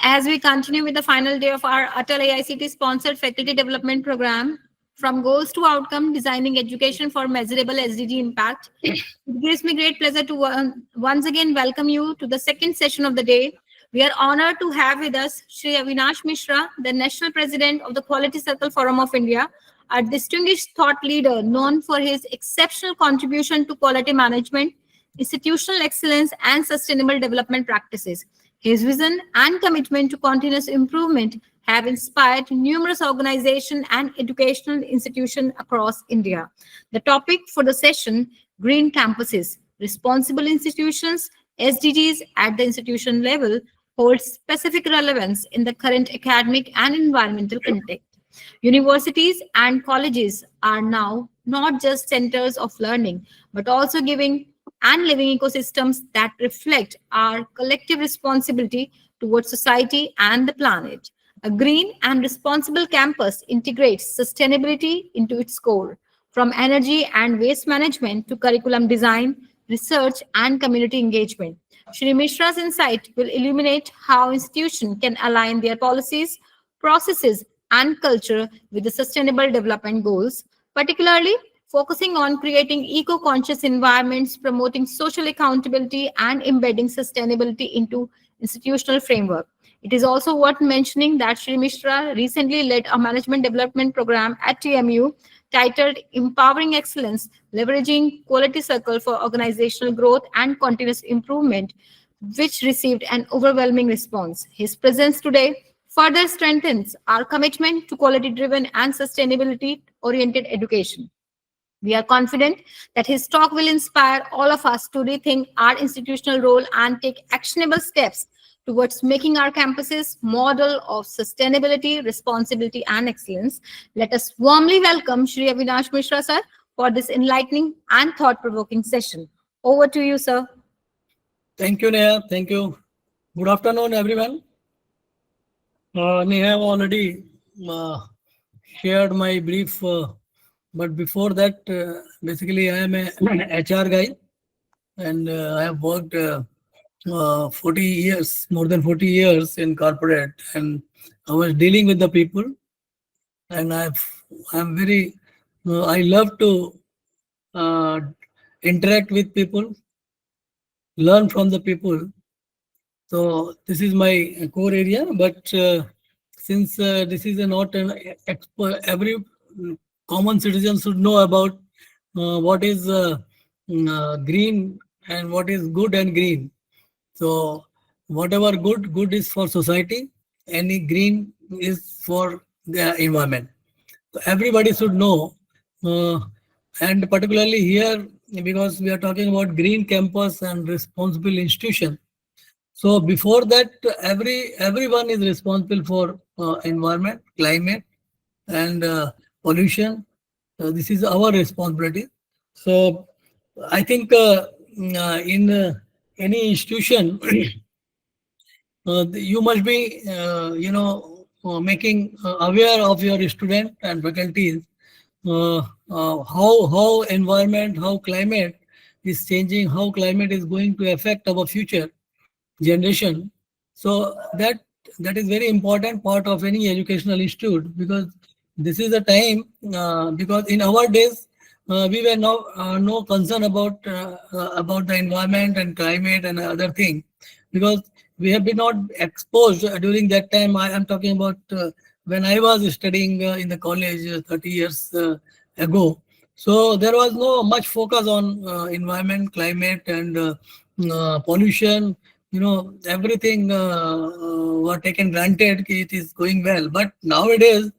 As we continue with the final day of our Atal AICT sponsored faculty development program, from goals to outcome, designing education for measurable SDG impact, it gives me great pleasure to once again welcome you to the second session of the day. We are honored to have with us Shri Avinash Mishra, the National President of the Quality Circle Forum of India, a distinguished thought leader known for his exceptional contribution to quality management, institutional excellence, and sustainable development practices. His vision and commitment to continuous improvement have inspired numerous organizations and educational institutions across India. The topic for the session, Green Campuses, Responsible Institutions, SDGs at the institution level, holds specific relevance in the current academic and environmental context. Universities and colleges are now not just centers of learning, but also giving and living ecosystems that reflect our collective responsibility towards society and the planet. A green and responsible campus integrates sustainability into its core, from energy and waste management to curriculum design, research, and community engagement. Shri Mishra's insight will illuminate how institutions can align their policies, processes, and culture with the sustainable development goals, particularly focusing on creating eco-conscious environments, promoting social accountability, and embedding sustainability into institutional framework. It is also worth mentioning that Shri Mishra recently led a management development program at TMU titled Empowering Excellence, Leveraging Quality Circle for Organizational Growth and Continuous Improvement, which received an overwhelming response. His presence today further strengthens our commitment to quality-driven and sustainability-oriented education. We are confident that his talk will inspire all of us to rethink our institutional role and take actionable steps towards making our campuses model of sustainability, responsibility, and excellence. Let us warmly welcome Shri Avinash Mishra, sir, for this enlightening and thought-provoking session. Over to you, sir. Thank you, Neha. Thank you. Good afternoon, everyone. Neha have already shared my brief, but before that, basically, I am a HR guy, and I have worked 40 years, more than 40 years in corporate, and I was dealing with the people, and I'm very, I love to uh, interact with people, learn from the people. So this is my core area, but since this is not an expert, every common citizen should know about what is green and what is good and green. So whatever good is for society, any green is for the environment. So everybody should know, uh, and particularly here because we are talking about green campus and responsible institution. So before that, everyone is responsible for environment, climate, and pollution. This is our responsibility. So I think in any institution, you must be, making aware of your student and faculties how environment, how climate is changing, how climate is going to affect our future generation. So that is very important part of any educational institute, because this is a time, because in our days we were no concern about the environment and climate and other thing, because we have been not exposed during that time. I am talking about when I was studying in the college 30 years ago. So there was no much focus on environment, climate, and pollution. Everything were taken granted कि it is going well, but nowadays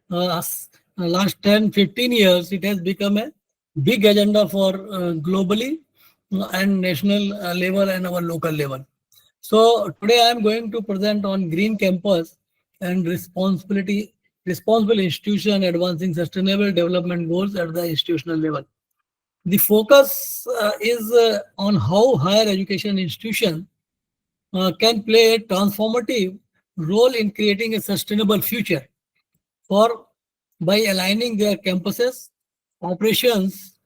last 10-15 years it has become a big agenda for globally and national level and our local level. So today I am going to present on green campus and responsible institution advancing sustainable development goals at the institutional level. The focus is on how higher education institution can play a transformative role in creating a sustainable future for by aligning their campuses operations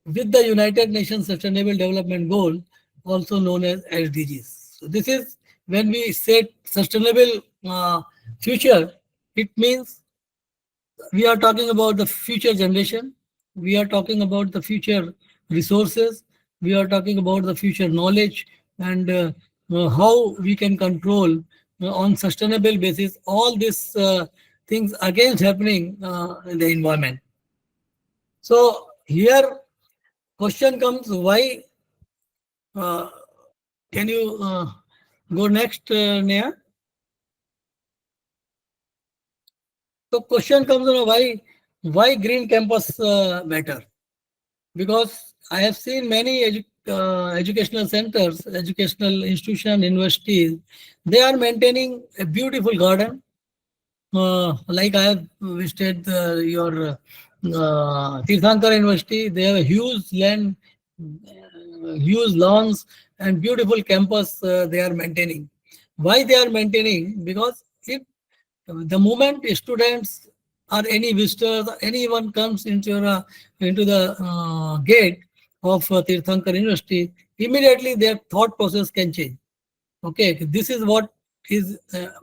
with the United Nations Sustainable Development Goal, also known as SDGs. So this is when we say sustainable future, it means we are talking about the future generation, we are talking about the future resources, we are talking about the future knowledge, and how we can control on sustainable basis all these things against happening in the environment. So here question comes, why uh, can you go next, Neha? So question comes, why green campus matter? Because I have seen many educational centers, educational institutions, universities, they are maintaining a beautiful garden. Like I have visited your Teerthanker University, they have a huge land, huge lawns, and beautiful campus they are maintaining. Why they are maintaining? Because if the moment students or any visitors, anyone comes into the gate of Teerthanker University, immediately their thought process can change. Okay, this is what is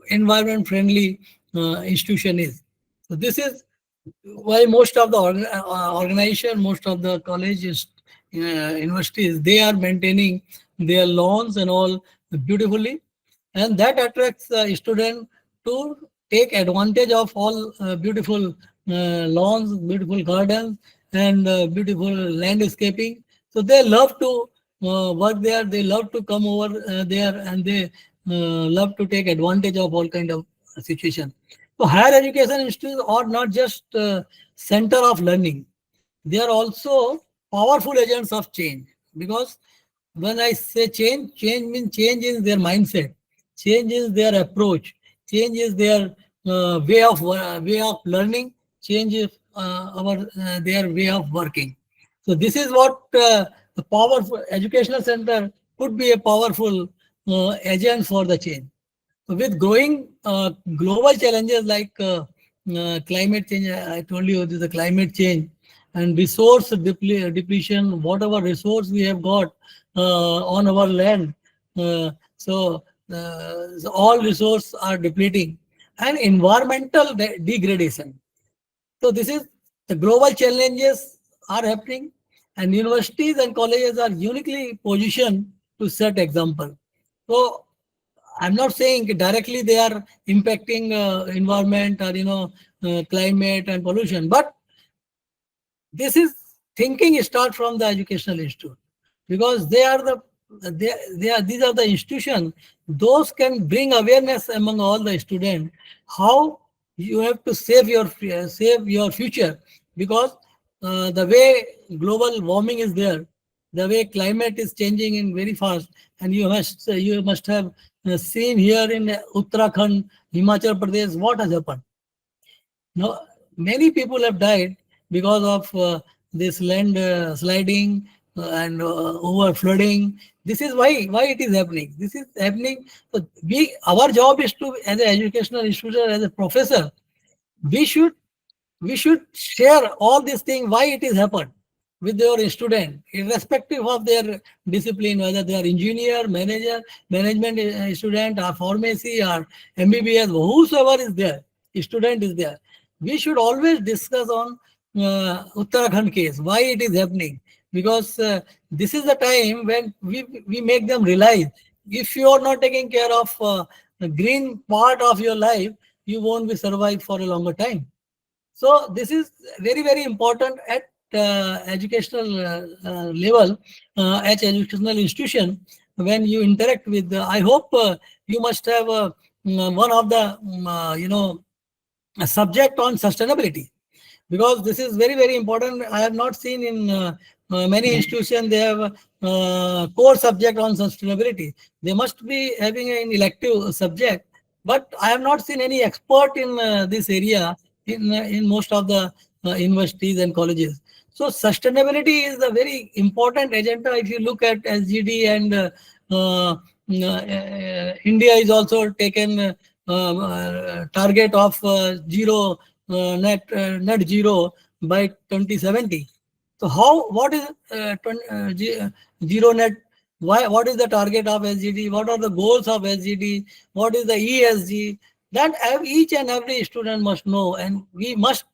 environment friendly institution is. So this is why most of the organization, most of the colleges, universities, they are maintaining their lawns and all beautifully, and that attracts the student to take advantage of all beautiful lawns, beautiful gardens, and beautiful landscaping. So they love to work there. They love to come over there, and they love to take advantage of all kind of situation. So higher education institutes are not just center of learning; they are also powerful agents of change. Because when I say change, change means change in their mindset, change is their approach, change is their way of learning, change is our their way of working. So this is what the powerful educational center could be a powerful agent for the change. So with growing global challenges like climate change, I told you this is the climate change and resource depletion, whatever resource we have got on our land. So all resources are depleting, and environmental degradation. So this is the global challenges are happening, and universities and colleges are uniquely positioned to set example. So I'm not saying directly they are impacting environment or climate and pollution, but this is thinking start from the educational institute, because they are these are the institution, those can bring awareness among all the students how you have to save your future. Because the way global warming is there, the way climate is changing in very fast, and you must have seen here in Uttarakhand, Himachal Pradesh, what has happened. No, many people have died because of this land sliding and over flooding. This is why it is happening. This is happening. So our job is to, as an educational institution, as a professor, we should we should share all these things why it is happened with your student, irrespective of their discipline, whether they are engineer, management student, or pharmacy, or MBBS, whosoever is there, student is there. We should always discuss on Uttarakhand case, why it is happening, because this is the time when we make them realize, if you are not taking care of the green part of your life, you won't be survive for a longer time. So this is very, very important at educational level, at educational institution. When you interact with, I hope you must have one of the a subject on sustainability, because this is very, very important. I have not seen in many institutions they have core subject on sustainability. They must be having an elective subject, but I have not seen any expert in this area in most of the universities and colleges. So sustainability is a very important agenda. If you look at SDG and India is also taken target of net zero by 2070. So how what is zero net Why? What is the target of SDG? What are the goals of SDG? What is the ESG? That each and every student must know, and we must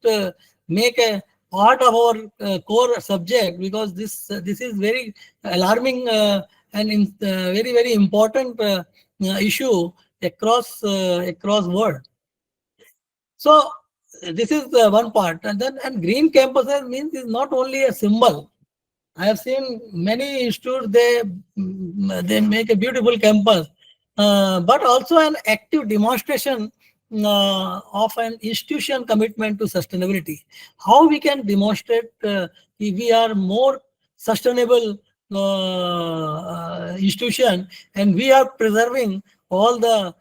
make a part of our core subject, because this is very alarming and very important issue across world. So this is one part, and then and green campuses means is not only a symbol. I have seen many institutes, they make a beautiful campus, but also an active demonstration of an institution commitment to sustainability. How we can demonstrate if we are more sustainable institution, and we are preserving all the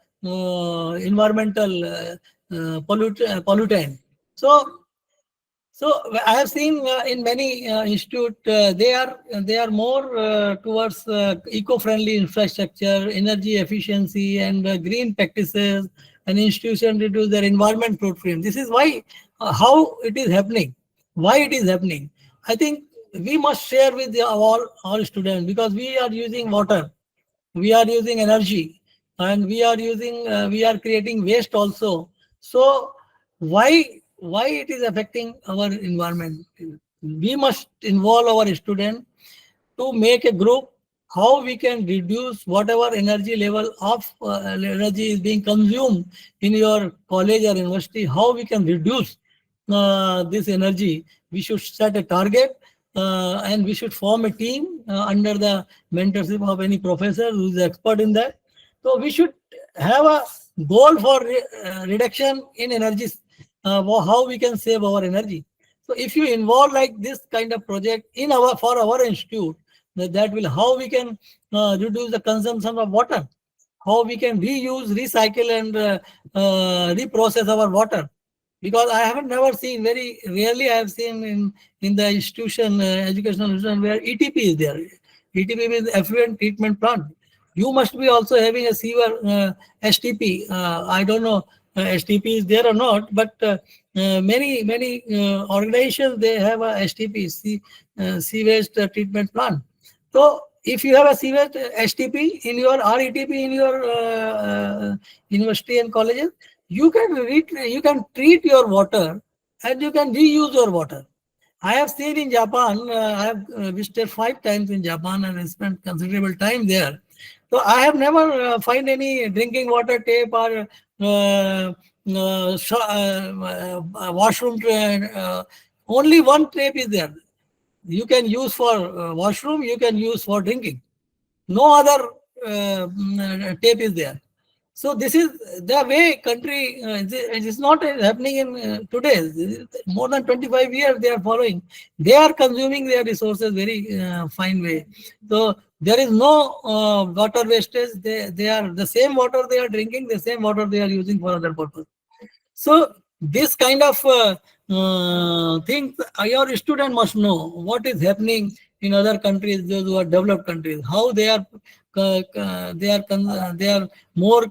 environmental pollutant. So I have seen in many institute, they are more towards eco-friendly infrastructure, energy efficiency, and green practices. An institution reduce their environment footprint. This is why how it is happening. Why it is happening? I think we must share with all students, because we are using water, we are using energy, and we are creating waste also. So why it is affecting our environment? We must involve our student to make a group, how we can reduce whatever energy level of energy is being consumed in your college or university, how we can reduce this energy. We should set a target, and we should form a team under the mentorship of any professor who is expert in that. So we should have a goal for reduction in energy, how we can save our energy. So if you involve like this kind of project in our for our institute, that will how we can reduce the consumption of water, how we can reuse, recycle, and reprocess our water. Because I haven't never seen, very rarely I have seen in the institution, educational institution, where ETP is there. ETP means effluent treatment plant. You must be also having a sewer STP. I don't know STP is there or not, but many organizations, they have a STP, sea waste treatment plant. So if you have a sewage STP in your RETP in your university and colleges, you can treat your water, and you can reuse your water. I have seen in Japan. I have visited 5 times in Japan and spent considerable time there. So I have never find any drinking water tap or washroom. Only one tap is there. You can use for washroom, you can use for drinking. No other tape is there. So this is the way country, it is not happening in today. More than 25 years they are following. They are consuming their resources very fine way. So there is no water wastage. They are the same water they are drinking, the same water they are using for other purpose. So this kind of things, your student must know what is happening in other countries, those who are developed countries, how they are more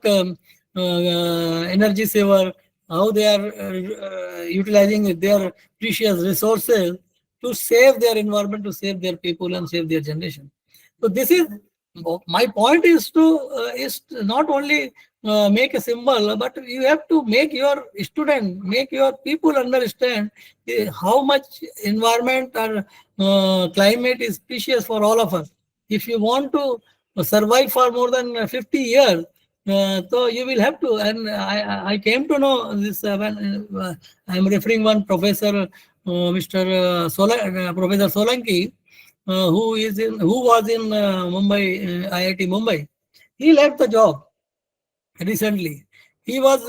energy saver, how they are utilizing their precious resources to save their environment, to save their people, and save their generation. So this is my point, is to not only make a symbol, but you have to make your student, make your people understand how much environment or climate is precious for all of us. If you want to survive for more than 50 years, so you will have to. And I came to know this when I am referring one professor, Mr. Professor Solanki, who was in Mumbai, IIT Mumbai. He left the job recently. He was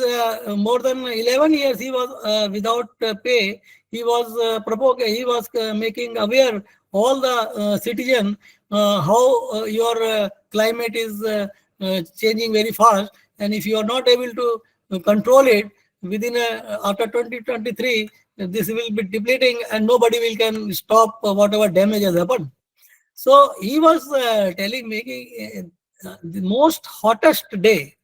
more than 11 years. He was without pay. He was He was making aware all the citizen how your climate is changing very fast, and if you are not able to control it within after 2023, this will be depleting, and nobody will can stop whatever damage has happened. So he was telling, making the most hottest day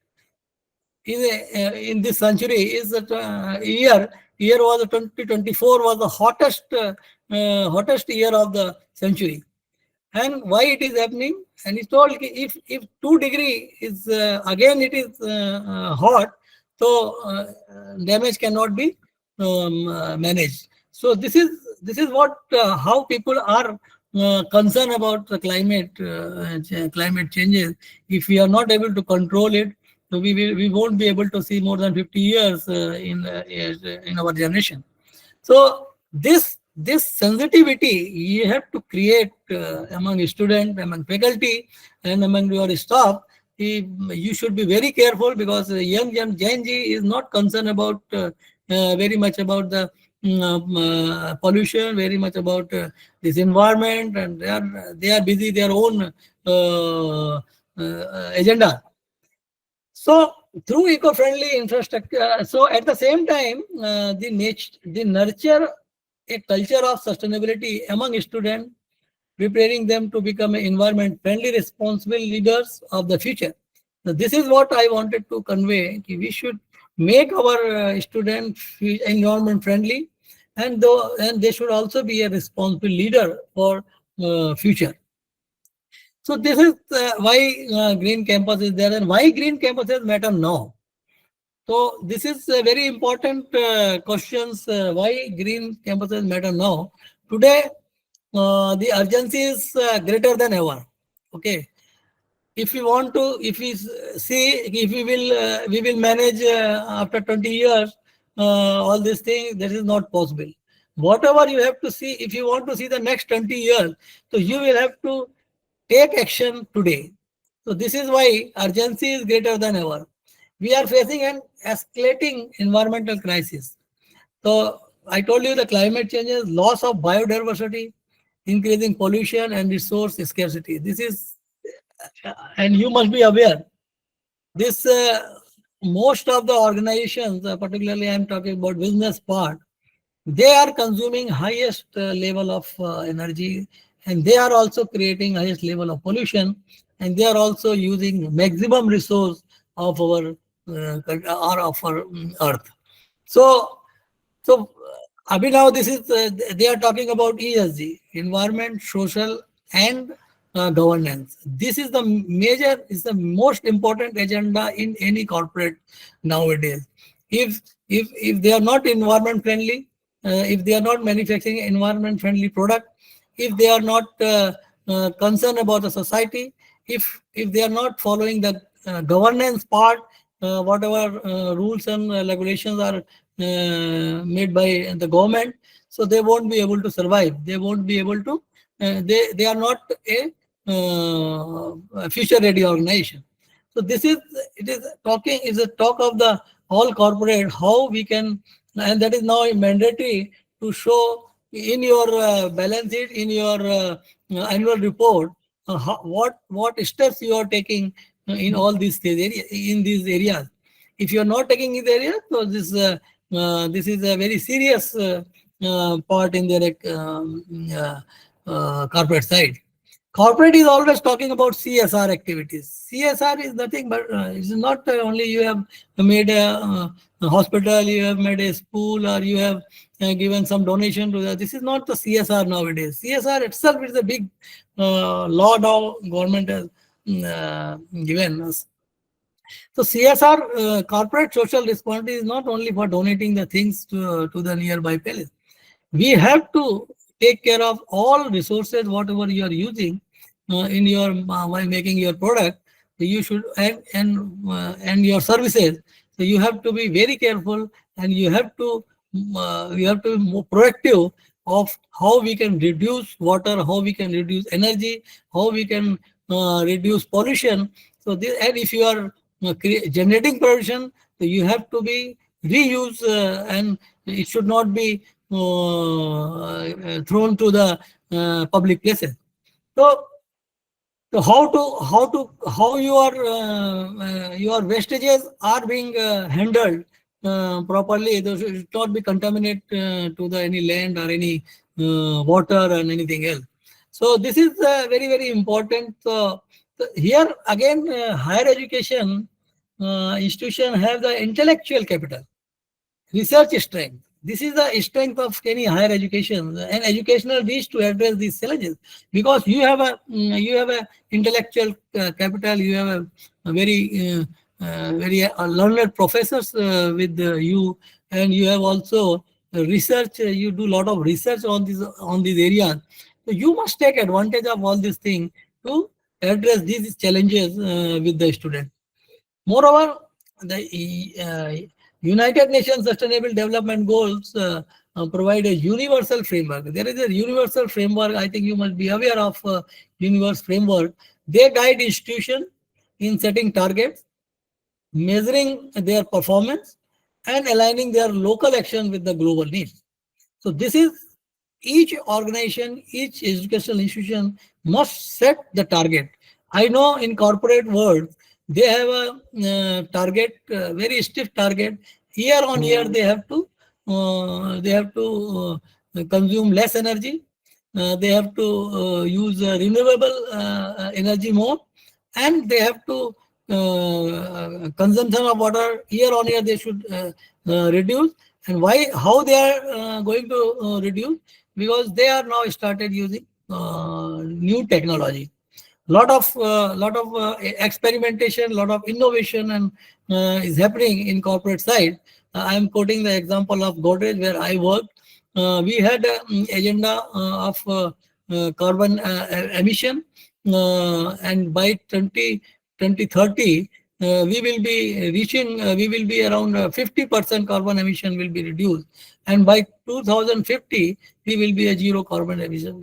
in this century is that year was 2024 was the hottest year of the century. and why it is happening. And he told if 2 degree is again it is hot, so damage cannot be managed. So this is what how people are concerned about the climate changes. If we are not able to control it, so we won't be able to see more than 50 years in our generation. So this sensitivity you have to create among students, among faculty, and among your staff. You should be very careful, because Gen Z is not concerned about very much about the pollution, very much about this environment, and they are busy their own agenda. So through eco-friendly infrastructure, so at the same time, they nurture a culture of sustainability among students, preparing them to become environment-friendly, responsible leaders of the future. So this is what I wanted to convey. We should make our students environment-friendly, and they should also be a responsible leader for future. So this is why green campus is there, and why green campuses matter now. So this is a very important questions. Why green campuses matter now? Today, the urgency is greater than ever. Okay, if we want to, if we see, if we will manage after 20 years all these things. That is not possible. Whatever you have to see, if you want to see the next 20 years, so you will have to take action today. So this is why urgency is greater than ever. We are facing an escalating environmental crisis. So I told you the climate changes, loss of biodiversity, increasing pollution and resource scarcity. This is, and you must be aware, this most of the organizations, particularly I'm talking about business part, they are consuming highest level of energy, and they are also creating highest level of pollution, and they are also using maximum resource of our or of our earth. So so, Abhinav, this is they are talking about ESG, environment, social, and governance. This is the major, is the most important agenda in any corporate nowadays. If they are not environment friendly, if they are not manufacturing environment friendly product, if they are not concerned about the society, if they are not following the governance part, whatever rules and regulations are made by the government, so they won't be able to survive. They won't be able to. They are not a future ready organization. So this is, it is talking, is a talk of the all corporate, how we can, and that is now mandatory to show in your balance sheet, in your annual report, what steps you are taking in all these areas, in these areas. If you are not taking these areas, so this is a very serious part in their corporate side. Corporate is always talking about CSR activities. CSR is nothing but it's not only you have made a hospital, you have made a school, or you have given some donation to that. This is not the CSR nowadays. CSR itself is a big law now government has given us. So CSR, corporate social responsibility, is not only for donating the things to the nearby palace. We have to take care of all resources, whatever you are using in your while making your product. You should, and your services. So you have to be very careful, and you have to be more proactive of how we can reduce water, how we can reduce energy, how we can reduce pollution. So this, and if you are generating pollution, so you have to be reuse, and it should not be thrown to the public places. So, so how your wastages are being handled properly. Those should not be contaminated to the any land or any water and anything else. So this is very important. So here again, higher education institution have the intellectual capital, research strength, this is the strength of any higher education and educational reach to address these challenges, because you have a intellectual capital, you have a very learned professors with you, and you have also research. You do a lot of research on these areas, so you must take advantage of all these things to address these challenges with the student. Moreover, the United Nations Sustainable Development Goals provide a universal framework. There is a universal framework. I think you must be aware of universal framework. They guide institutions in setting targets, measuring their performance, and aligning their local action with the global needs. So this is, each organization, each educational institution must set the target. I know in corporate world they have a target, very stiff target. Year on year they have to consume less energy. They have to use renewable energy more, and they have to consumption of water year on year they should reduce. And why, how they are going to reduce? Because they are now started using new technology. Lot of experimentation, lot of innovation, and is happening in corporate side. I am quoting the example of Godrej where I worked. We had an agenda of carbon emission, and by 2030 we will be reaching, we will be around 50% carbon emission will be reduced, and by 2050 we will be a zero carbon emission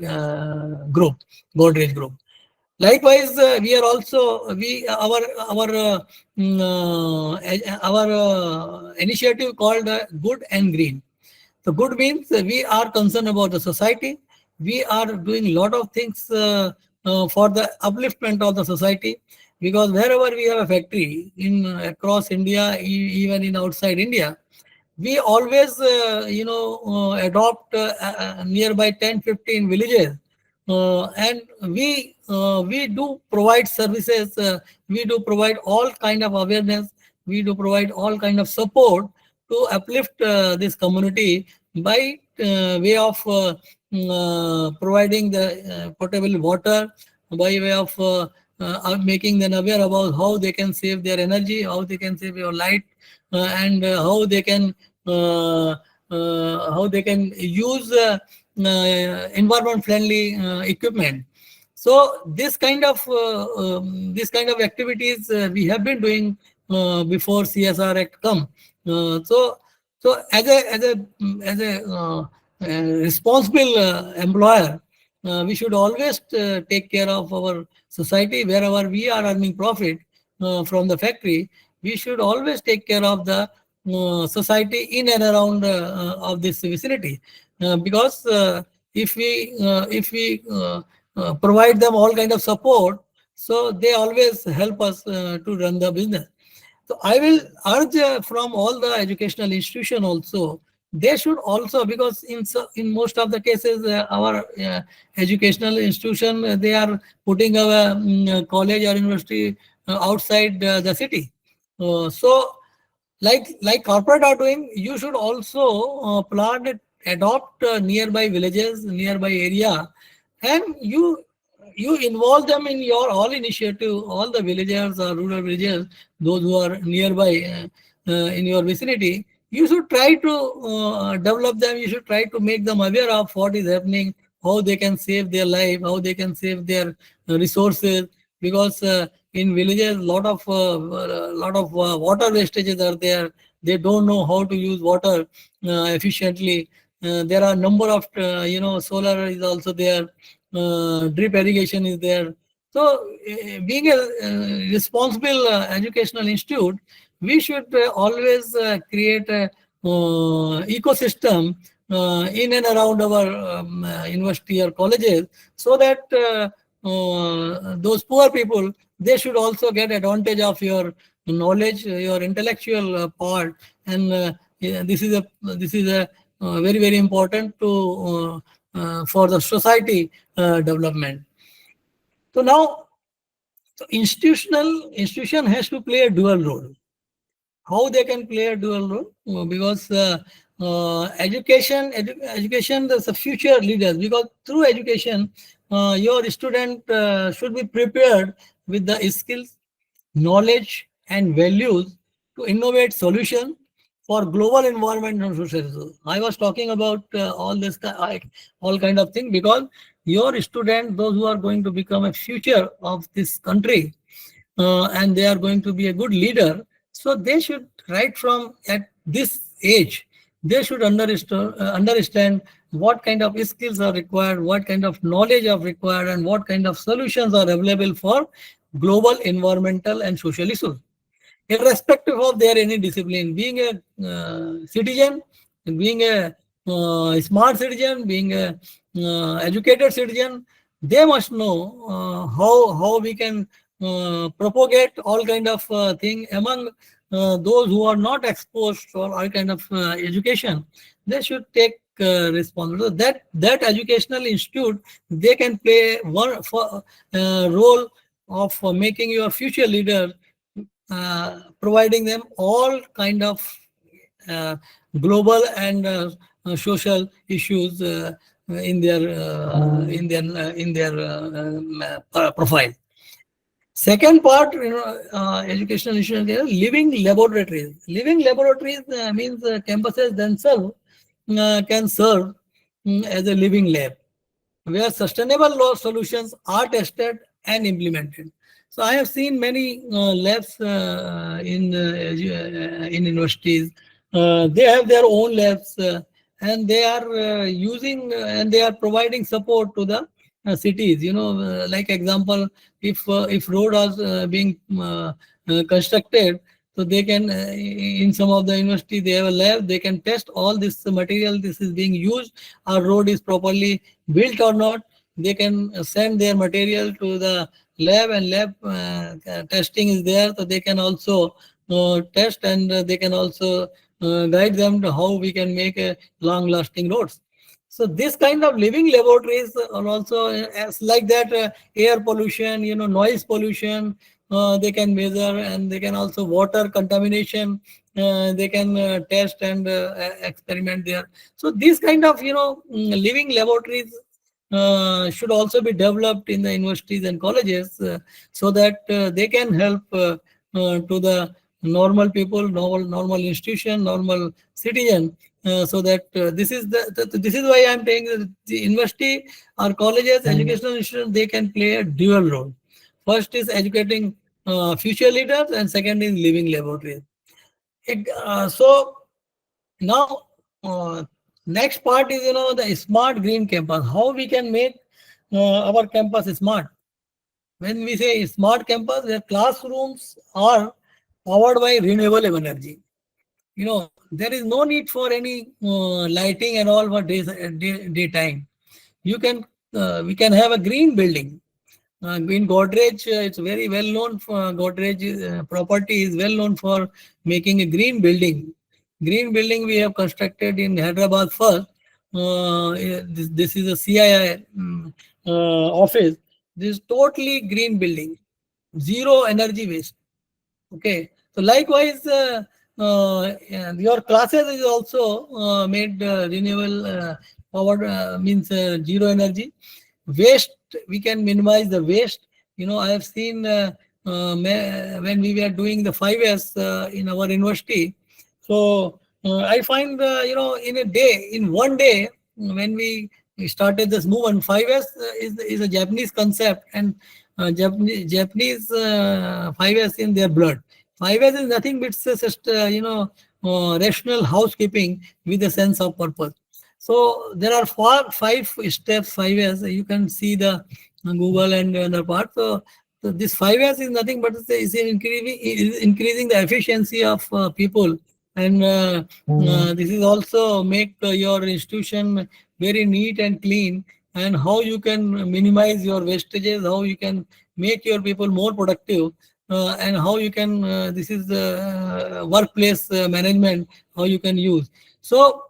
group, Godrej group. Likewise, we are also we our initiative called Good and Green. So good means we are concerned about the society. We are doing a lot of things for the upliftment of the society, because wherever we have a factory in across India, even in outside India, we always adopt nearby 10-15 villages, and we do provide services, we do provide all kind of awareness, we do provide all kind of support to uplift this community by way of providing the potable water, by way of making them aware about how they can save their energy, how they can save your light, and how they can use environment friendly equipment. So this kind of activities we have been doing before CSR Act come. So as a responsible employer, we should always take care of our society. Wherever we are earning profit from the factory, we should always take care of the society in and around of this vicinity, because if we provide them all kind of support, so they always help us to run the business. So I will urge from all the educational institution also, they should also, because in most of the cases our educational institution, they are putting our college or university outside the city. So like corporate are doing, you should also plant it, adopt nearby villages, nearby area, and you involve them in your all initiative, all the villagers or rural villagers, those who are nearby in your vicinity. You should try to develop them. You should try to make them aware of what is happening, how they can save their life, how they can save their resources, because in villages lot of water wastages are there. They don't know how to use water efficiently. There are number of solar is also there, drip irrigation is there. So being a responsible educational institute, we should always create a ecosystem in and around our university or colleges, so that those poor people, they should also get advantage of your knowledge, your intellectual part, and yeah, this is a very very important to for the society development. So now, so institution has to play a dual role. How they can play a dual role? Because education is the future leaders, because through education, your student should be prepared with the skills, knowledge, and values to innovate solution for global environment and social issues. I was talking about all kind of thing, because your student, those who are going to become a future of this country, and they are going to be a good leader. So they should, right from at this age, they should understand what kind of skills are required, what kind of knowledge are required, and what kind of solutions are available for global environmental and social issues, irrespective of their any discipline. Being a citizen, being a smart citizen, being a educated citizen, they must know how we can propagate all kind of thing among those who are not exposed for all kind of education. They should take responsibility. That educational institute, they can play one for role of making your future leader, providing them all kind of uh, global and social issues in their profile. Second part, educational issues, living laboratories. Living laboratories means campuses themselves can serve as a living lab where sustainable law solutions are tested and implemented. So I have seen many labs in universities. They have their own labs, and they are using and they are providing support to the cities. Like example, if road is being constructed, so they can in some of the university they have a lab. They can test all this material. This is being used. Our road is properly built or not. They can send their material to the lab, and lab testing is there, so they can also test, and they can also guide them to how we can make a long lasting roads. So this kind of living laboratories are also as like that, air pollution, noise pollution, they can measure, and they can also water contamination, they can test and experiment there. So these kind of living laboratories should also be developed in the universities and colleges, so that they can help to the normal people, normal institution, normal citizen. So that this is why I'm saying that the university or colleges, educational institutions, they can play a dual role. First is educating future leaders, and second is living laboratories. So now, next part is the smart green campus. How we can make our campus smart? When we say smart campus, the classrooms are powered by renewable energy. There is no need for any lighting and all for daytime. You can We can have a green building. In Godrej, it's very well known for Godrej property is well known for making a green building. Green building we have constructed in Hyderabad first. This is a CII office. This is totally green building, zero energy waste. Okay. So likewise, your classes is also made renewable powered, means zero energy. Waste, we can minimize the waste. I have seen when we were doing the 5S in our university. So I find, in a day, in one day, when we started this movement, 5S is a Japanese concept, and Japanese 5S in their blood. 5S is nothing but just rational housekeeping with a sense of purpose. So there are five steps, 5S. You can see the Google and other part. So this 5S is nothing but is increasing the efficiency of people, and this is also make your institution very neat and clean, and how you can minimize your wastages, how you can make your people more productive, and how you can this is the workplace management, how you can use. So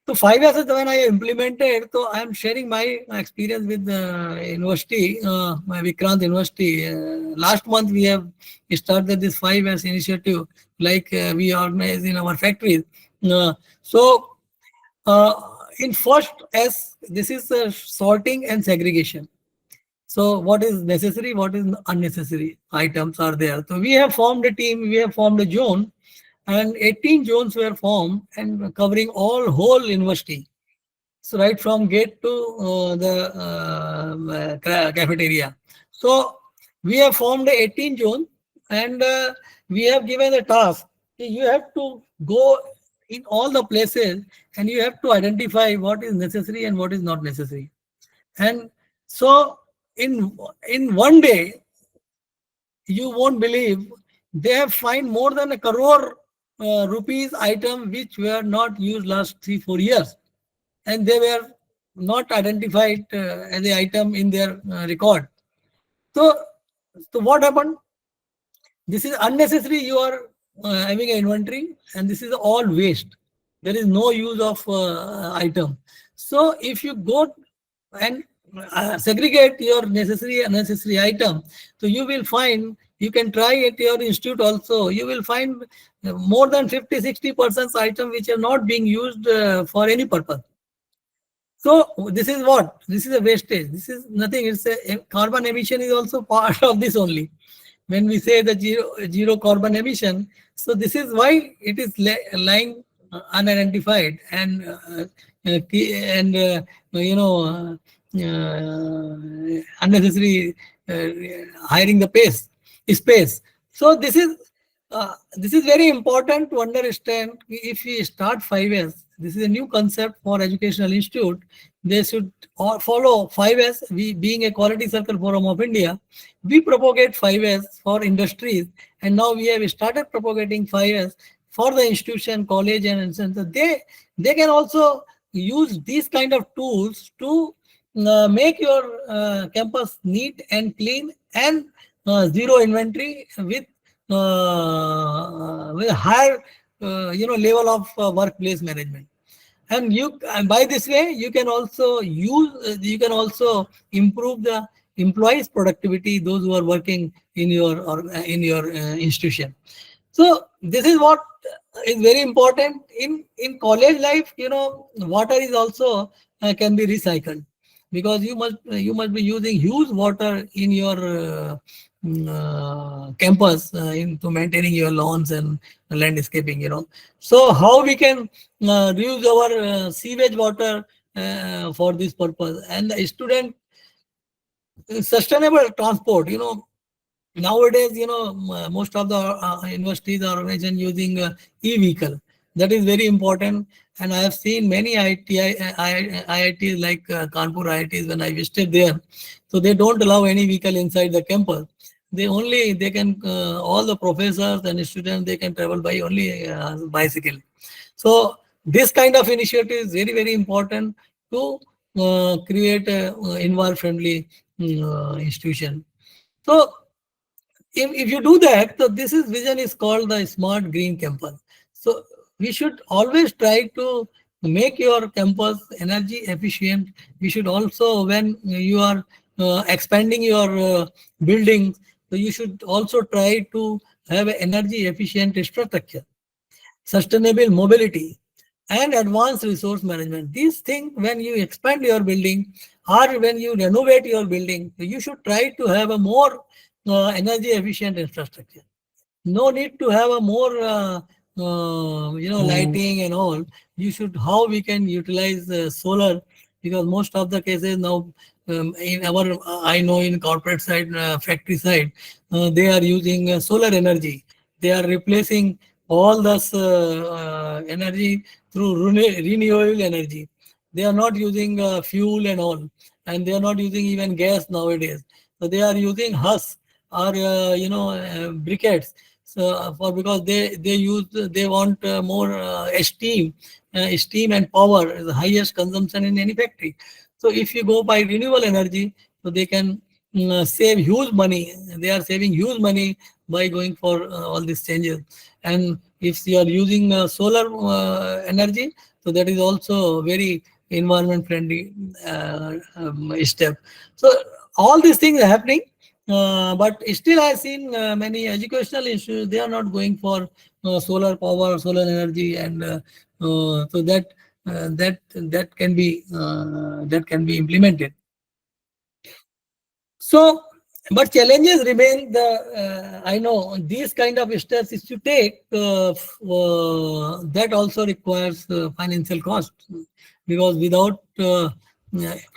5 years when I implemented, so I am sharing my experience with the university, my Vikrant University. Last month we have started this 5 years initiative, like we organize in our factories. So Uh, in first S, this is sorting and segregation. So what is necessary, what is unnecessary items are there. So we have formed a team, we have formed a zone, and 18 zones were formed and covering all whole university. So right from gate to the cafeteria. So we have formed a 18 zone, and we have given a task. You have to go in all the places and you have to identify what is necessary and what is not necessary. And so in one day, you won't believe, they have find more than a crore rupees item which were not used last 3 4 years, and they were not identified as a item in their record. So, so what happened? This is unnecessary. You are having an inventory, and this is all waste. There is no use of item. So, if you go and segregate your necessary and unnecessary item, so you will find, you can try at your institute also. You will find more than 50 60% item which are not being used for any purpose. So this is what? This is a wastage. This is nothing. It's a carbon emission is also part of this only. When we say the zero carbon emission, so this is why it is lying unidentified and and unnecessary hiring the pace space. So this is very important to understand. If we start 5S, this is a new concept for educational institute. They should all follow 5S. We, being a quality circle forum of India, we propagate 5S for industries, and now we have started propagating 5S for the institution, college, and center. They can also use these kind of tools to make your campus neat and clean and zero inventory with higher level of workplace management. And you, and by this way you can also use you can also improve the employees productivity, those who are working in your, or in your institution. So this is what is very important in college life. Water is also can be recycled, because you must be using huge water in your campus into maintaining your lawns and landscaping. So how we can reuse our sewage water for this purpose. And the student sustainable transport. Nowadays, most of the universities are organization using e-vehicle. That is very important. And I have seen many IITs like Kanpur IITs when I visited there. So they don't allow any vehicle inside the campus. They can all the professors and students, they can travel by only bicycle. So this kind of initiative is very very important to create a environment friendly institution. So if you do that, so this is vision is called the smart green campus. So we should always try to make your campus energy efficient. We should also, when you are expanding your buildings, so you should also try to have an energy efficient infrastructure, sustainable mobility, and advanced resource management. These things, when you expand your building or when you renovate your building, you should try to have a more energy efficient infrastructure. No need to have a more lighting and all. You should, how we can utilize solar, because most of the cases now, in our I know in corporate side, factory side, they are using solar energy. They are replacing all this energy through renewable energy. They are not using fuel and all, and they are not using even gas nowadays. So they are using husk or briquettes. So for, because they want more steam and power is the highest consumption in any factory. So if you go by renewable energy, so they can save huge money. They are saving huge money by going for all these changes. And if you are using solar energy, so that is also very environment friendly step. So all these things are happening, but still I've seen many educational institutes, they are not going for solar power, solar energy, and so that that can be implemented. So, but challenges remain. I know these kind of steps is to take. That also requires financial cost, because without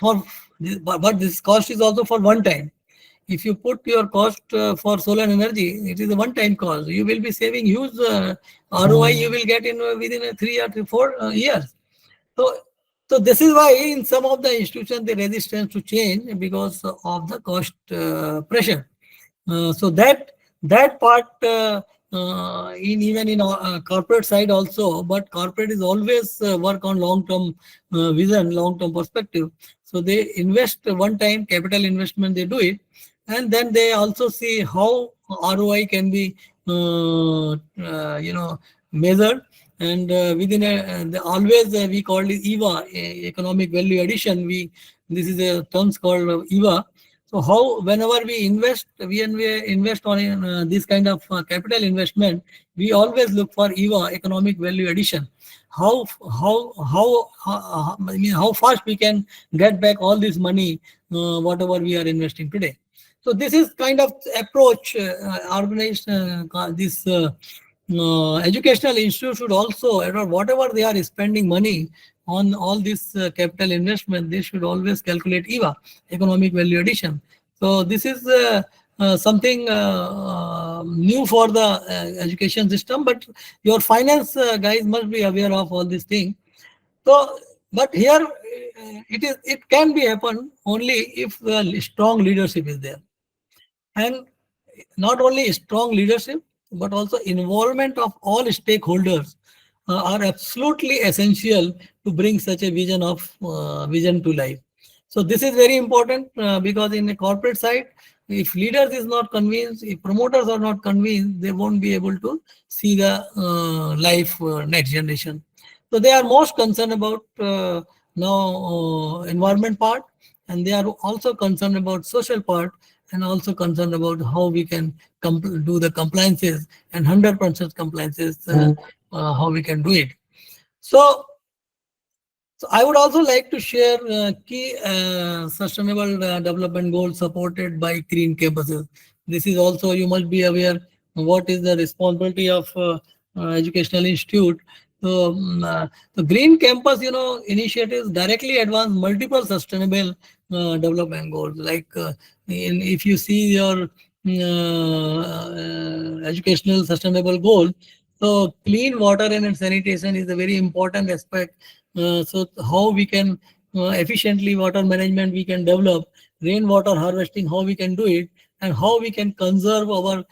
for but this cost is also for one time. If you put your cost for solar energy, it is a one-time cost. You will be saving huge ROI. You will get in within 3 or 4 years. So, so this is why in some of the institutions the resistance to change because of the cost pressure. So that part in even in corporate side also, but corporate is always work on long term vision, long term perspective. So they invest one time capital investment, they do it, and then they also see how ROI can be measured. And within always we call it EVA, economic value addition. We This is a terms called EVA. So how whenever we invest on this kind of capital investment, we always look for EVA, economic value addition. I mean how fast we can get back all this money, whatever we are investing today. So this is kind of approach organized this. Educational institute should also, whatever they are spending money on all this capital investment, they should always calculate EVA, economic value addition. So this is something new for the education system, but your finance guys must be aware of all these things. So, but here it can be happen only if strong leadership is there, and not only strong leadership but also involvement of all stakeholders are absolutely essential to bring such a vision to life. So this is very important because in the corporate side, if leaders is not convinced, if promoters are not convinced, they won't be able to see the life next generation. So they are most concerned about now environment part, and they are also concerned about social part, and also concerned about how we can do the compliances and 100% compliances, how we can do it. So, so I would also like to share key sustainable development goals supported by green campuses. This is also, you must be aware what is the responsibility of educational institute. So the green campus, initiatives directly advance multiple sustainable development goals. Like if you see your educational sustainable goal, so clean water and sanitation is a very important aspect. So how we can efficiently water management we can develop, rainwater harvesting how we can do it, and how we can conserve our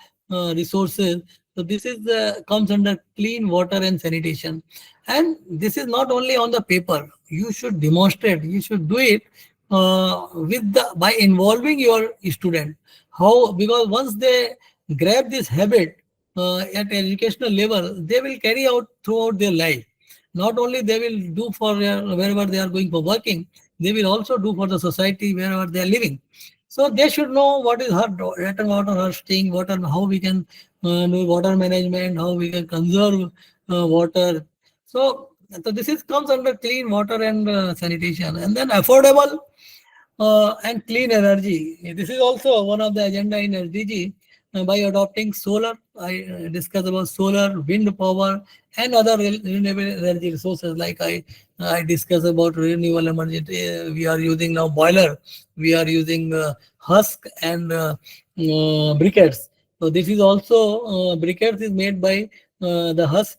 resources. So this is comes under clean water and sanitation, and this is not only on the paper. You should demonstrate. You should do it with the by involving your student. How, because once they grab this habit at educational level, they will carry out throughout their life. Not only they will do for wherever they are going for working, they will also do for the society wherever they are living. So they should know what is rain water harvesting, water, how we can do water management, how we can conserve water. So, so this is comes under clean water and sanitation, and then affordable and clean energy. This is also one of the agenda in SDG. By adopting solar, I discuss about solar, wind power, and other renewable energy resources. Like I discuss about renewable energy. We are using now boiler. We are using husk and briquettes. So this is also briquettes is made by the husk.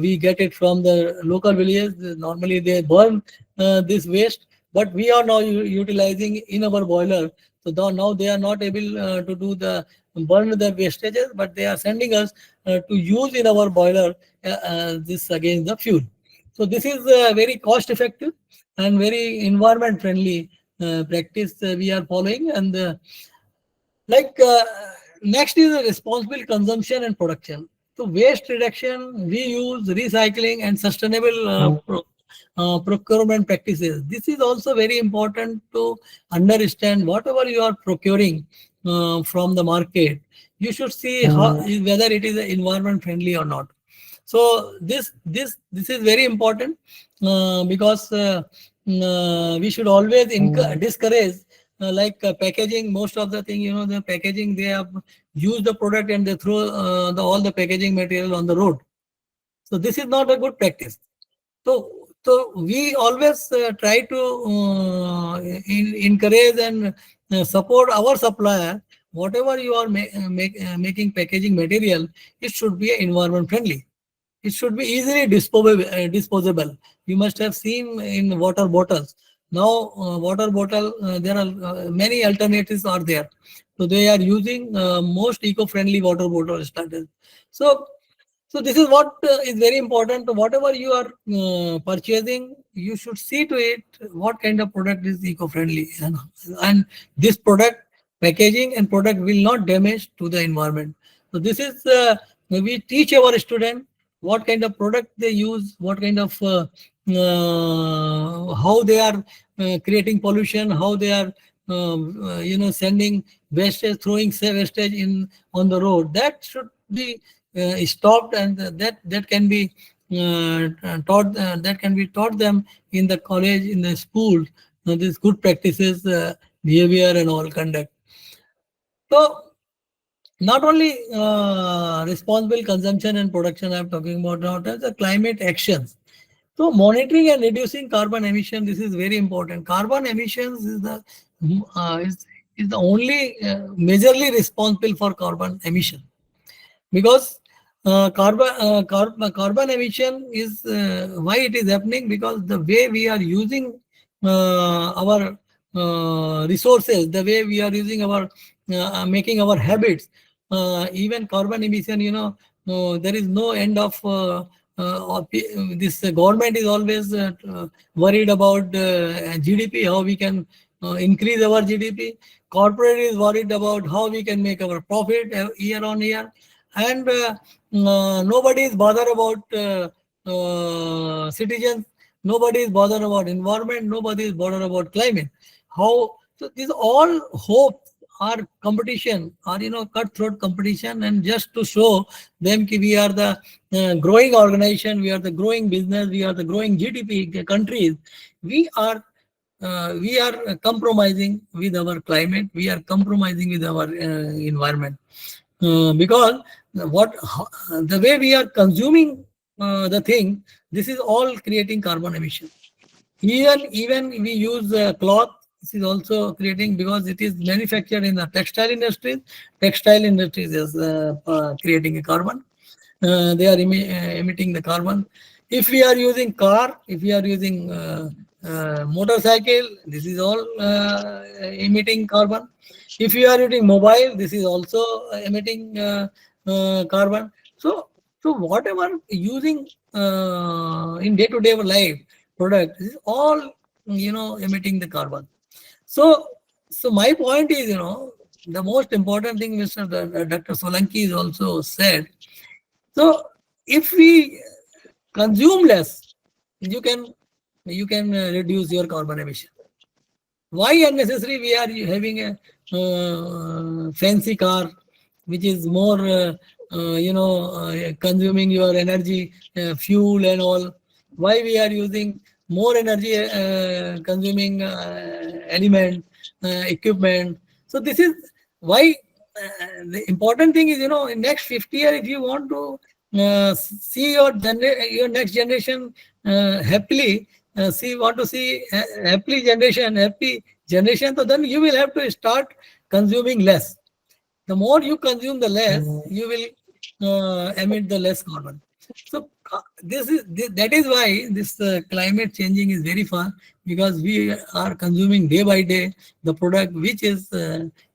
We get it from the local villages. Normally they burn this waste, but we are now utilizing in our boiler. So now they are not able to do the burn the wastages, but they are sending us to use in our boiler this against the fuel. So this is very cost effective and very environment friendly practice we are following. And like next is the responsible consumption and production. So waste reduction, reuse, recycling, and sustainable procurement practices. This is also very important to understand whatever you are procuring from the market. You should see how, whether it is environment friendly or not. So this is very important, because we should always discourage, packaging. Most of the thing, the packaging, they have used the product and they throw all the packaging material on the road. So this is not a good practice. So we always try to encourage and support our supplier. Whatever you are making packaging material, it should be environment friendly. It should be easily disposable. You must have seen in water bottles. Now, water bottle, there are many alternatives are there. So they are using most eco-friendly water bottle started. So so this is what is very important. Whatever you are purchasing, you should see to it what kind of product is eco-friendly, and this product packaging and product will not damage to the environment. So this is we teach our student what kind of product they use, what kind of how they are creating pollution, how they are sending wastage, throwing say wastage in on the road. That should be stopped, and that can be taught, that can be taught them in the college, in the school. These good practices, behavior and all conduct. So not only responsible consumption and production I'm talking about now, there's the climate actions. So monitoring and reducing carbon emission, this is very important. Carbon emissions is is the only majorly responsible for carbon emission, because carbon emission is why it is happening, because the way we are using our resources, the way we are using our making our habits, even carbon emission, there is no end of this government is always worried about GDP, how we can increase our GDP. Corporate is worried about how we can make our profit year on year, and nobody is bothered about citizens. Nobody is bothered about environment. Nobody is bothered about climate. How so? These all hopes are competition, or cutthroat competition, and just to show them that we are the growing organization, we are the growing business, we are the growing GDP countries. We are we are compromising with our climate. We are compromising with our environment, because the way we are consuming the thing, this is all creating carbon emission. Even we use cloth, this is also creating, because it is manufactured in the textile industries. Textile industries is creating a carbon. They are emitting the carbon. If we are using car, if we are using motorcycle, this is all emitting carbon. If you are using mobile, this is also emitting carbon. So whatever using in day-to-day life product, this is all emitting the carbon. So my point is, the most important thing Mr. Dr. Solanki is also said. So if we consume less, you can reduce your carbon emission. Why unnecessary we are having a fancy car which is more consuming your energy, fuel and all? Why we are using more energy consuming element, equipment? So this is why the important thing is, in next 50 years, if you want to see your next generation happily, want to see happy generation, so then you will have to start consuming less. The more you consume, the less you will emit the less carbon. So that is why this climate changing is very fast, because we are consuming day by day the product which is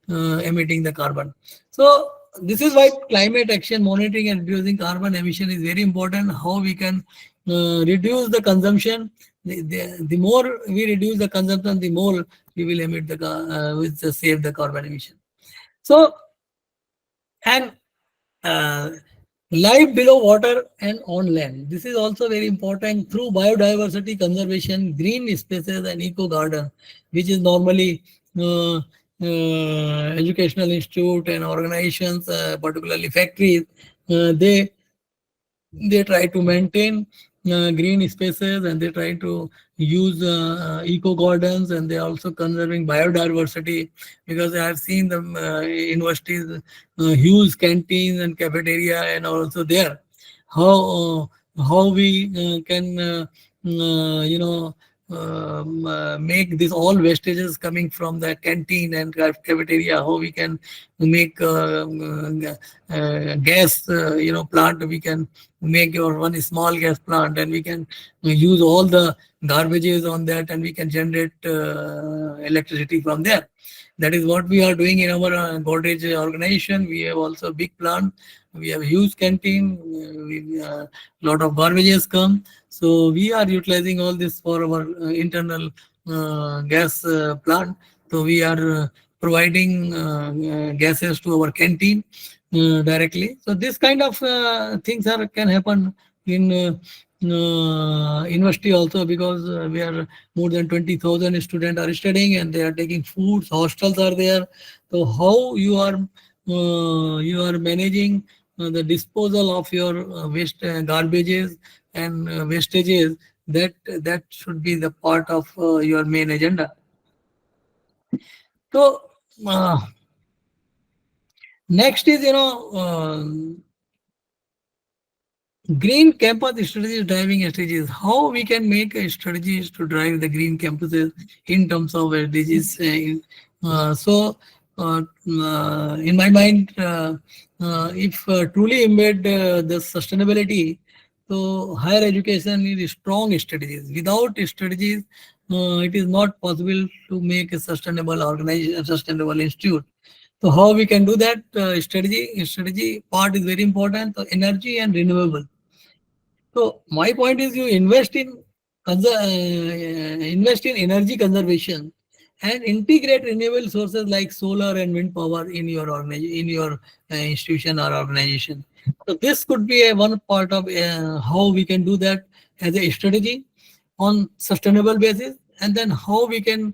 emitting the carbon. So this is why climate action monitoring and reducing carbon emission is very important. How we can reduce the consumption. The more we reduce the consumption, the more we will emit which save the carbon emission. So and uh, life below water and on land. This is also very important through biodiversity conservation, green spaces and eco garden, which is normally educational institute and organizations, particularly factories, they They try to maintain green spaces, and they try to use eco gardens, and they also conserving biodiversity, because I have seen the universities huge canteens and cafeteria and also there. How we can make this all wastages coming from the canteen and cafeteria, how we can make gas plant, we can make your one small gas plant, and we can use all the garbages on that, and we can generate electricity from there. That is what we are doing in our Godrej organization. We have also big plant. We have huge canteen. Lot of garbages come. So we are utilizing all this for our internal gas plant. So we are providing gases to our canteen directly. So this kind of things are can happen in university also, because we are more than 20,000 students are studying, and they are taking foods. Hostels are there. So how you are managing the disposal of your waste garbages and wastages, that should be the part of your main agenda. So next is, green campus strategies, driving strategies. How we can make strategies to drive the green campuses in terms of SDGs. In my mind, if truly embed the sustainability, so higher education needs strong strategies. Without strategies, it is not possible to make a sustainable organization, a sustainable institute. So how we can do that? Strategy part is very important. So energy and renewable. So my point is, you invest in energy conservation and integrate renewable sources like solar and wind power in your in your institution or organization. So this could be a one part of how we can do that as a strategy on sustainable basis, and then how we can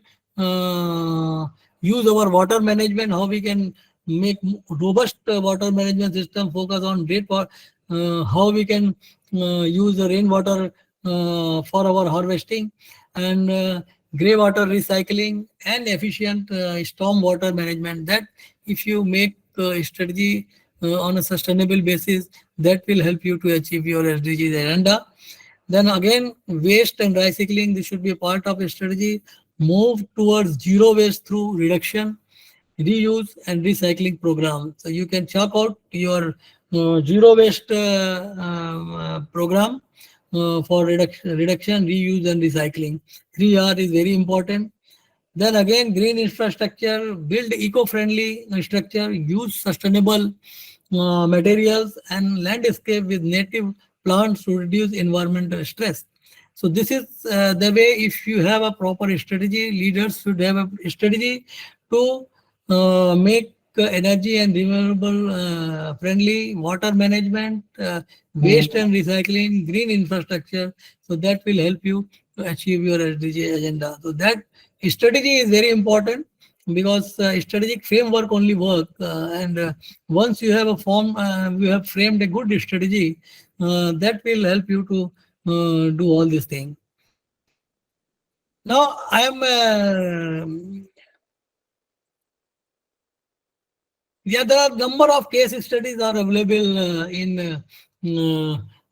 use our water management, how we can make robust water management system, focus on how we can use the rainwater for our harvesting, and grey water recycling and efficient storm water management. That if you make strategy on a sustainable basis, that will help you to achieve your SDGs agenda. Then again, waste and recycling, this should be a part of a strategy. Move towards zero waste through reduction, reuse, and recycling program. So you can check out your zero waste program for reduction, reuse, and recycling. 3R is very important. Then again, green infrastructure, build eco-friendly structure, use sustainable materials and landscape with native plants to reduce environmental stress. So this is the way. If you have a proper strategy, leaders should have a strategy to make energy and renewable friendly, water management, waste and recycling, green infrastructure. So that will help you to achieve your SDG agenda. So that strategy is very important, because strategic framework only work, and once you have a you have framed a good strategy, that will help you to do all these things. Now I am yeah, there are number of case studies are available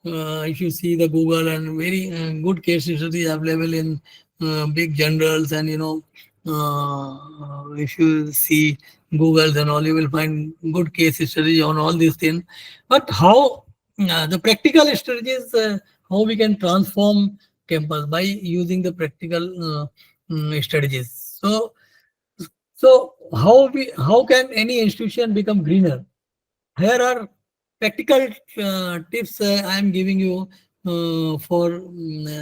if you see the Google, and very good case studies available in big journals, and if you see Google and all, you will find good case studies on all these things. But how the practical strategies, how we can transform campus by using the practical strategies. So how can any institution become greener? Here are practical tips I am giving you for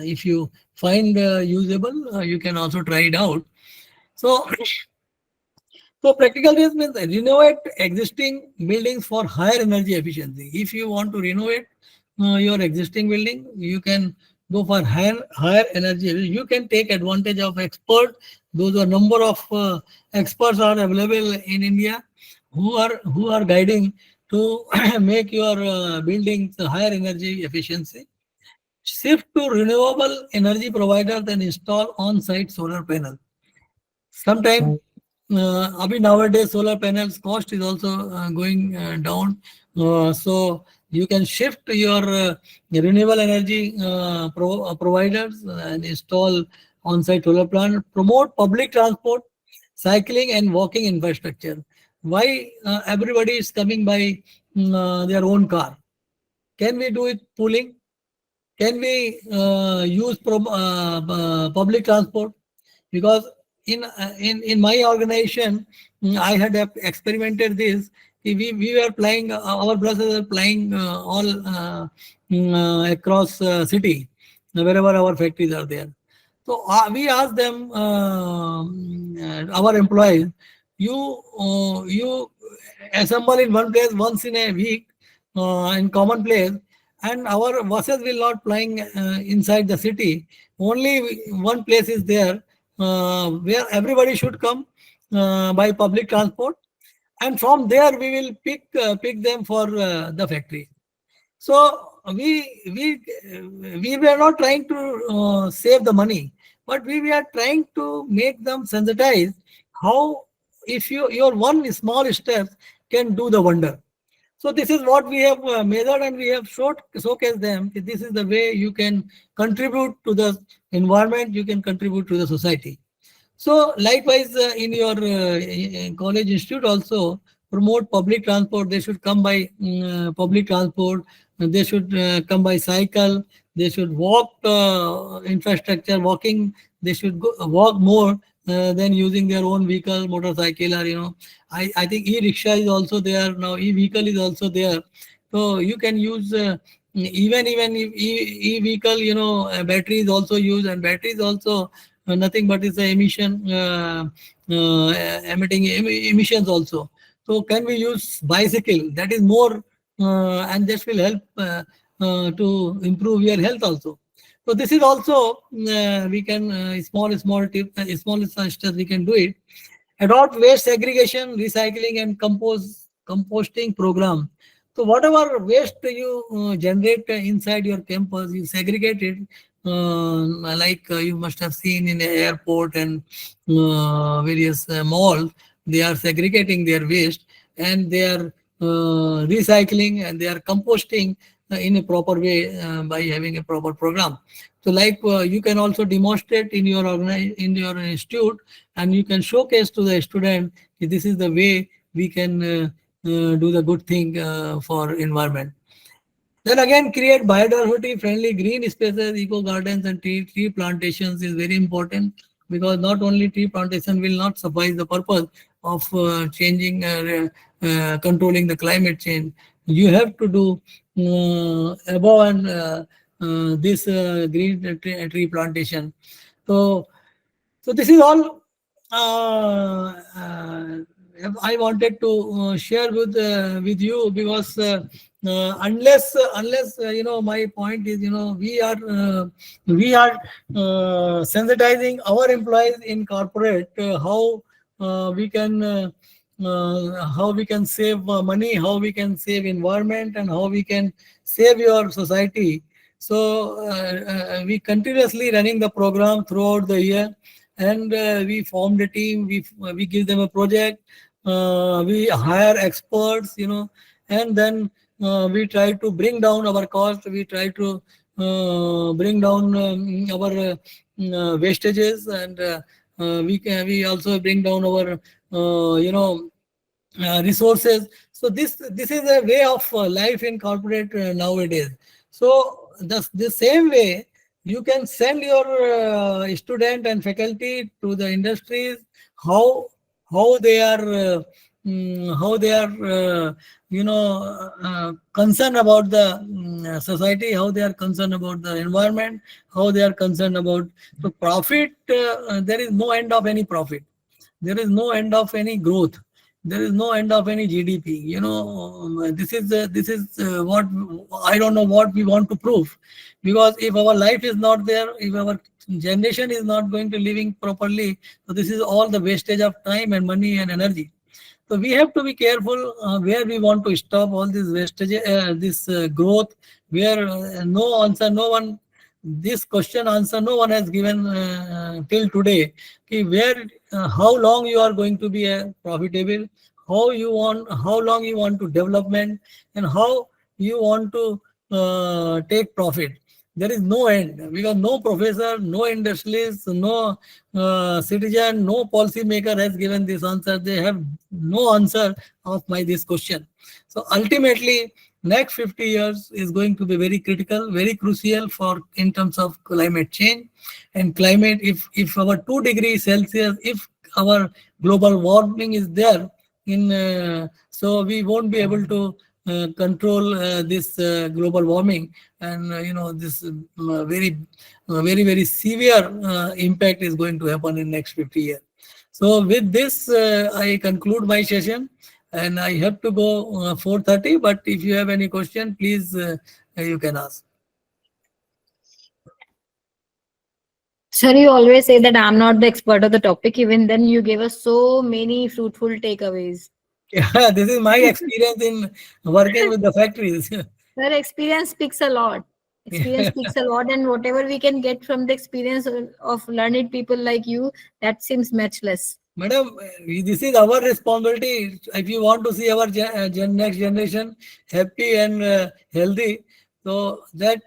if you find usable, you can also try it out. So so practical tips means renovate existing buildings for higher energy efficiency. If you want to renovate your existing building, you can go for higher energy. You can take advantage of expert. Those are number of experts are available in India who are guiding to make your buildings higher energy efficiency. Shift to renewable energy providers and install on-site solar panels. Sometime, abhi nowadays solar panels cost is also going down. So you can shift your renewable energy providers and install on-site solar plant. Promote public transport, cycling and walking infrastructure. Why everybody is coming by their own car? Can we do it pooling? Can we use public transport? Because in my organization, I had experimented this. We were playing, our brothers are playing all across city, wherever our factories are there. So we asked them, our employees, you assemble in one place once in a week, in common place, and our buses will not flying inside the city. Only one place is there where everybody should come by public transport, and from there we will pick them for the factory. So we were not trying to save the money, but we were trying to make them sensitize how, if your one small step can do the wonder. So this is what we have measured, and we have showcased them. This is the way you can contribute to the environment, you can contribute to the society. So likewise, in your college institute also, promote public transport. They should come by public transport. They should come by cycle. They should walk infrastructure, walking. They should walk more than using their own vehicle, motorcycle, or I think e-rickshaw is also there now. E-vehicle is also there. So you can use even if e-vehicle, battery is also used, and battery is also nothing but it's a emission, emitting emissions also. So can we use bicycle? That is more, and this will help to improve your health also. So this is also we can small tip, small steps we can do it. Adopt waste segregation, recycling, and composting program. So whatever waste you generate inside your campus, you segregate it. Like you must have seen in the airport and various malls, they are segregating their waste, and they are recycling, and they are composting in a proper way by having a proper program. So like you can also demonstrate in your in your institute, and you can showcase to the student that this is the way we can do the good thing for environment. Then again, create biodiversity friendly green spaces, eco gardens, and tree plantations is very important, because not only tree plantation will not suffice the purpose of changing, controlling the climate change. You have to do above and this green tree plantation. So so this is all I wanted to share with you, because unless my point is, we are sensitizing our employees in corporate, how we can save money, how we can save environment, and how we can save your society. So we continuously running the program throughout the year, and we formed a team. We give them a project. We hire experts, and then we try to bring down our cost. We try to bring down our wastages, and we also bring down our resources. So this is a way of life in corporate nowadays. So the same way you can send your student and faculty to the industries, how they are how they are concerned about the society, how they are concerned about the environment, how they are concerned about the profit. There is no end of any profit, there is no end of any growth, there is no end of any GDP. This is what I don't know what we want to prove, because if our life is not there, if our generation is not going to living properly, so this is all the wastage of time and money and energy. So we have to be careful where we want to stop all this wastage, this growth, where no answer, no one, this question answer, no one has given till today. Ki where, how long you are going to be profitable, how long you want to development, and how you want to take profit. There is no end because no professor, no industrialist, no citizen, no policy maker has given this answer. They have no answer of my this question. So ultimately, next 50 years is going to be very critical, very crucial for in terms of climate change. And climate, if our 2 degrees Celsius, if our global warming is there, in so we won't be able to control this global warming, and this very severe impact is going to happen in next 50 years. So with this I conclude my session, and I have to go 4:30, but if you have any question, please you can ask. Sir, you always say that I'm not the expert of the topic. Even then, you gave us so many fruitful takeaways. Yeah, this is my experience in working with the factories. Sir, experience speaks a lot. Experience Yeah. speaks a lot, and whatever we can get from the experience of learned people like you, that seems matchless. Madam, this is our responsibility. If you want to see our next generation happy and healthy, so that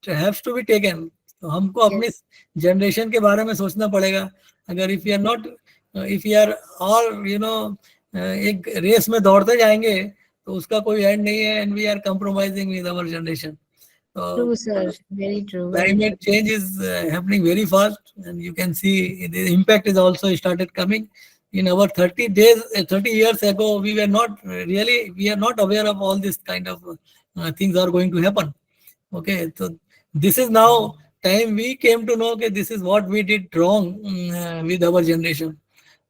has to be taken. तो हमको अपनी Yes, generation के बारे में सोचना पड़ेगा. अगर if we are not, if we are all एक रेस में दौड़ते जाएंगे तो उसका कोई एंड नहीं है, and we are compromising with our generation. true, So sir. Very true. Very true. climate change is happening very fast, and you can see the impact is also started coming. In our 30 days, 30 years ago, we were not really, we are not aware of all this kind of things are going to happen. Okay, so this is now time we came to know, okay, this is what we did wrong with our generation.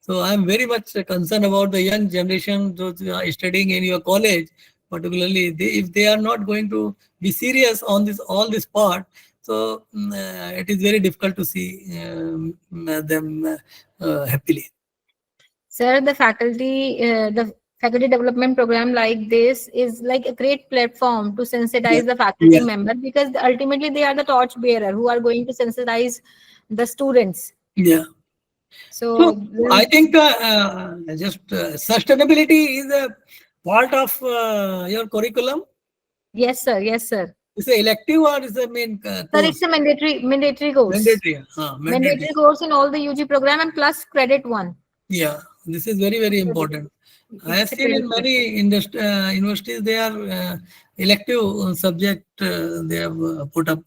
So I am very much concerned about the young generation, those who are studying in your college, particularly if they are not going to be serious on this all this part. So it is very difficult to see them happily. Sir, the faculty development program like this is like a great platform to Yeah, sensitize the faculty yeah, member, because ultimately they are the torch bearer who are going to sensitize the students. yeah. So, So I think just sustainability is a part of your curriculum. yes, sir. Yes, sir. Is it elective or is the main Sir, it's course? a mandatory course. Mandatory. Mandatory. Mandatory course in all the UG program and plus credit one. Yeah, this is very important. I have It's a seen credit in one. many universities they are elective subject they have put up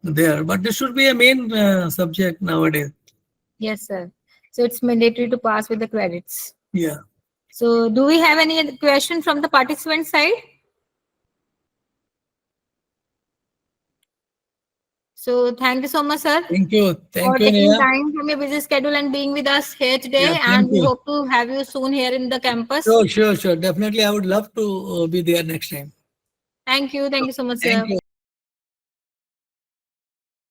there, but this should be a main subject nowadays. Yes, sir. So it's mandatory to pass with the credits. Yeah. So do we have any other question from the participant side? So thank you so much, sir, Thank for you, taking Neha. time from your busy schedule and being with us here Yeah, today. thank And we you. hope to have you soon here in the campus. Sure. Definitely, I would love to be there next time. Thank you. Thank you so much, Thank sir. you.